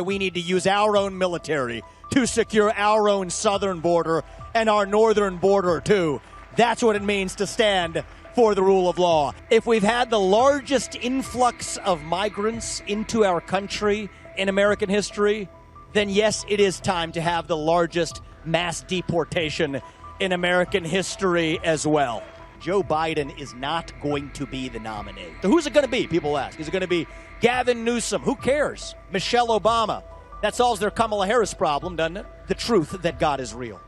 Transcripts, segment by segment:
We need to use our own military to secure our own southern border and our northern border, too. That's what it means to stand for the rule of law. If we've had the largest influx of migrants into our country in American history, then yes, it is time to have the largest mass deportation in American history as well. Joe Biden is not going to be the nominee. So who's it going to be, people ask? Is it going to be Gavin Newsom? Who cares? Michelle Obama? That solves their Kamala Harris problem, doesn't it? The truth that God is real.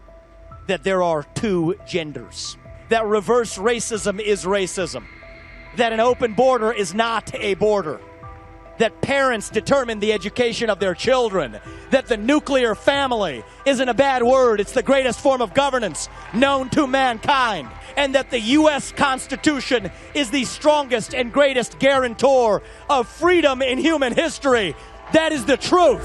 That there are two genders. That reverse racism is racism. That an open border is not a border. That parents determine the education of their children. That the nuclear family isn't a bad word. It's the greatest form of governance known to mankind. And that the U.S. Constitution is the strongest and greatest guarantor of freedom in human history. That is the truth.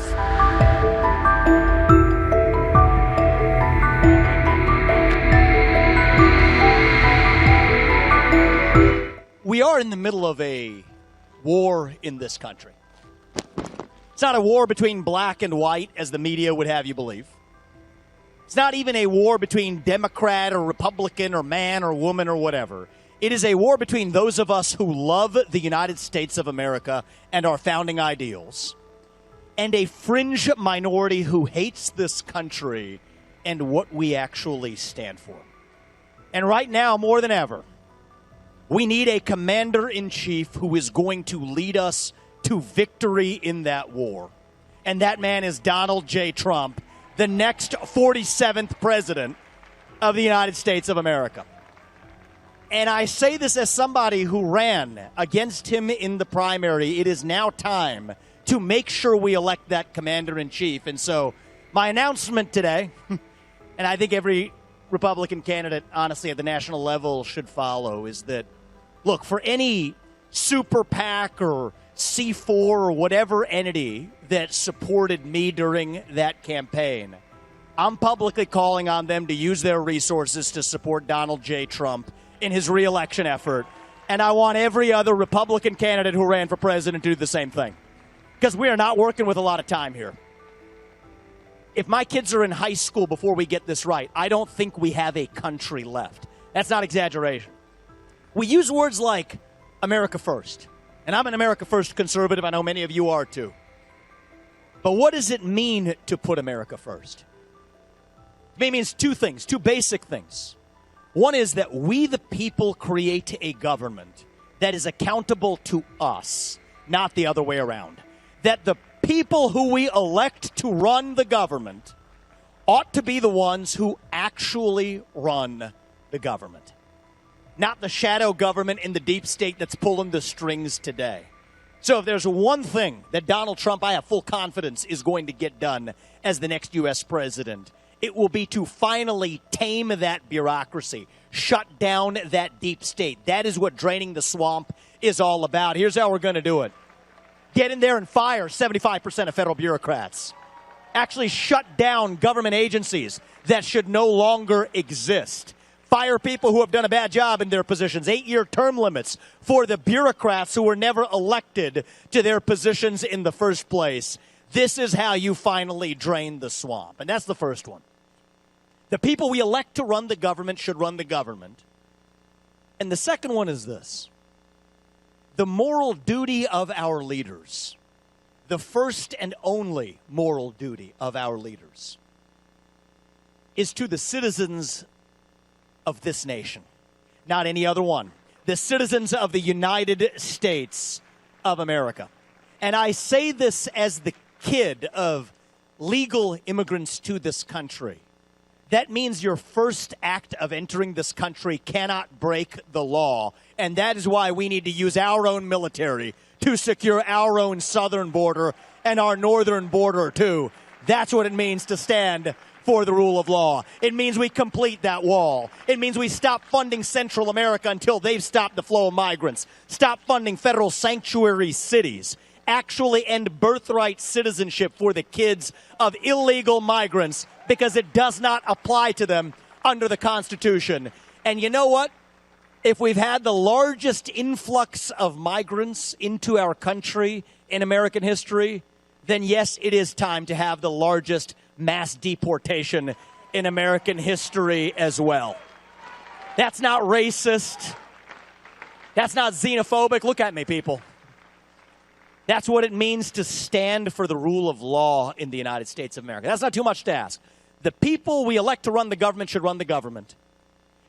We are in the middle of a war in this country. It's not a war between black and white, as the media would have you believe. It's not even a war between Democrat or Republican or man or woman or whatever. It is a war between those of us who love the United States of America and our founding ideals, and a fringe minority who hates this country and what we actually stand for. And right now, more than ever, we need a commander-in-chief who is going to lead us to victory in that war. And that man is Donald J. Trump, the next 47th president of the United States of America. And I say this as somebody who ran against him in the primary. It is now time to make sure we elect that commander-in-chief. And so my announcement today, and I think every Republican candidate, honestly, at the national level should follow, is that, look, for any super PAC or C4 or whatever entity that supported me during that campaign, I'm publicly calling on them to use their resources to support Donald J. Trump in his re-election effort. And I want every other Republican candidate who ran for president to do the same thing. Because we are not working with a lot of time here. If my kids are in high school before we get this right, I don't think we have a country left. That's not exaggeration. We use words like America first. And I'm an America first conservative. I know many of you are too. But what does it mean to put America first? It means two things, two basic things. One is that we, the people, create a government that is accountable to us, not the other way around. That the people who we elect to run the government ought to be the ones who actually run the government. Not the shadow government in the deep state that's pulling the strings today. So if there's one thing that Donald Trump, I have full confidence, is going to get done as the next U.S. president, it will be to finally tame that bureaucracy, shut down that deep state. That is what draining the swamp is all about. Here's how we're going to do it. Get in there and fire 75% of federal bureaucrats. Actually shut down government agencies that should no longer exist. Fire people who have done a bad job in their positions. 8-year term limits for the bureaucrats who were never elected to their positions in the first place. This is how you finally drain the swamp. And that's the first one. The people we elect to run the government should run the government. And the second one is this. The moral duty of our leaders, the first and only moral duty of our leaders, is to the citizens of this nation, not any other one. The citizens of the United States of America. And I say this as the kid of legal immigrants to this country. That means your first act of entering this country cannot break the law. And that is why we need to use our own military to secure our own southern border and our northern border, too. That's what it means to stand for the rule of law. It means we complete that wall. It means we stop funding Central America until they've stopped the flow of migrants. Stop funding federal sanctuary cities. Actually end birthright citizenship for the kids of illegal migrants because it does not apply to them under the Constitution. And you know what? If we've had the largest influx of migrants into our country in American history, then yes, it is time to have the largest mass deportation in American history as well. That's not racist. That's not xenophobic. Look at me, people. That's what it means to stand for the rule of law in the United States of America. That's not too much to ask. The people we elect to run the government should run the government.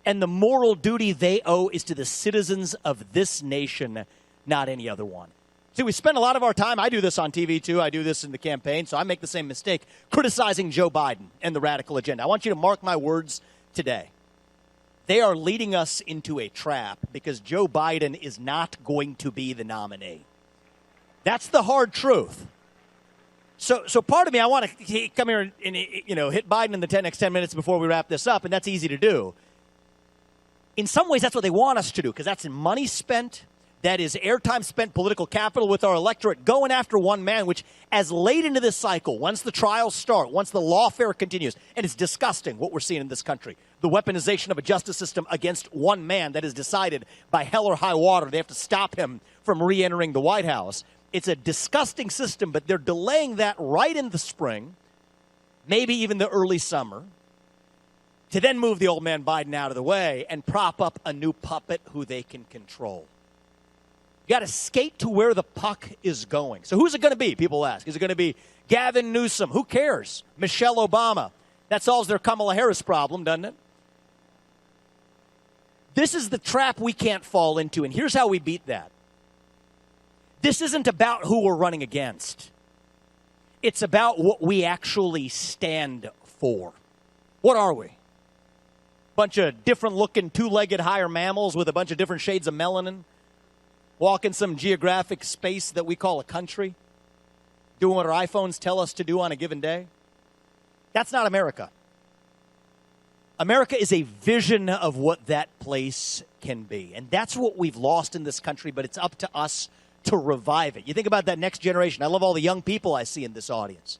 And the moral duty they owe is to the citizens of this nation, not any other one. See, we spend a lot of our time, I do this on TV too, I do this in the campaign, so I make the same mistake, criticizing Joe Biden and the radical agenda. I want you to mark my words today. They are leading us into a trap because Joe Biden is not going to be the nominee. That's the hard truth. So part of me, I want to come here and hit Biden in the next 10 minutes before we wrap this up, and that's easy to do. In some ways, that's what they want us to do, because that's money spent. That is airtime spent, political capital with our electorate going after one man, which as late into this cycle, once the trials start, once the lawfare continues, and it's disgusting what we're seeing in this country, the weaponization of a justice system against one man that is decided by hell or high water. They have to stop him from re-entering the White House. It's a disgusting system, but they're delaying that right in the spring, maybe even the early summer, to then move the old man Biden out of the way and prop up a new puppet who they can control. You got to skate to where the puck is going. So who's it going to be, people ask? Is it going to be Gavin Newsom? Who cares? Michelle Obama. That solves their Kamala Harris problem, doesn't it? This is the trap we can't fall into, and here's how we beat that. This isn't about who we're running against. It's about what we actually stand for. What are we? Bunch of different-looking, two-legged higher mammals with a bunch of different shades of melanin? Walk in some geographic space that we call a country, doing what our iPhones tell us to do on a given day? That's not America. America is a vision of what that place can be. And that's what we've lost in this country, but it's up to us to revive it. You think about that next generation. I love all the young people I see in this audience.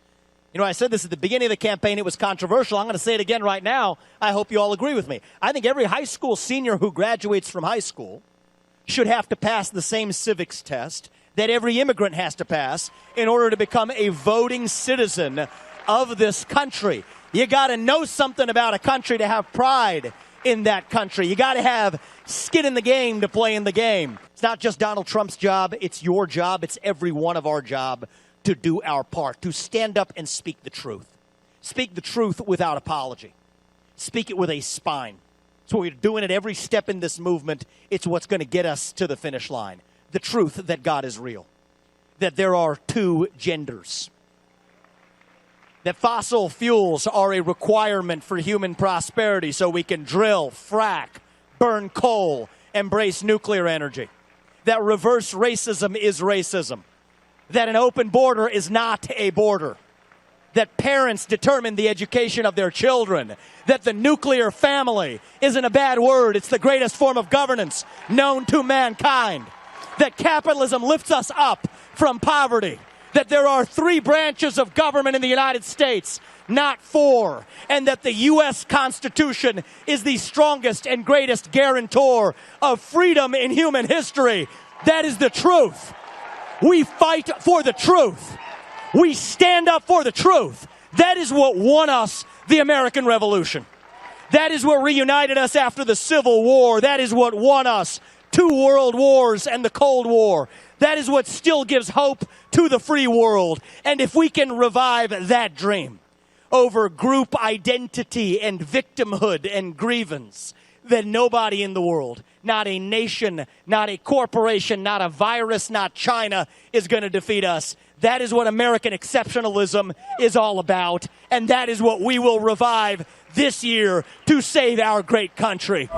You know, I said this at the beginning of the campaign. It was controversial. I'm going to say it again right now. I hope you all agree with me. I think every high school senior who graduates from high school should have to pass the same civics test that every immigrant has to pass in order to become a voting citizen of this country. You got to know something about a country to have pride in that country. You got to have skin in the game to play in the game. It's not just Donald Trump's job. It's your job. It's every one of our job to do our part, to stand up and speak the truth. Speak the truth without apology. Speak it with a spine. So we're doing it every step in this movement. It's what's going to get us to the finish line. The truth that God is real. That there are two genders. That fossil fuels are a requirement for human prosperity so we can drill, frack, burn coal, embrace nuclear energy. That reverse racism is racism. That an open border is not a border. That parents determine the education of their children, that the nuclear family isn't a bad word, it's the greatest form of governance known to mankind, that capitalism lifts us up from poverty, that there are 3 branches of government in the United States, not 4, and that the U.S. Constitution is the strongest and greatest guarantor of freedom in human history. That is the truth. We fight for the truth. We stand up for the truth. That is what won us the American Revolution. That is what reunited us after the Civil War. That is what won us 2 world wars and the Cold War. That is what still gives hope to the free world. And if we can revive that dream over group identity and victimhood and grievance, then nobody in the world, not a nation, not a corporation, not a virus, not China, is going to defeat us. That is what American exceptionalism is all about, and that is what we will revive this year to save our great country.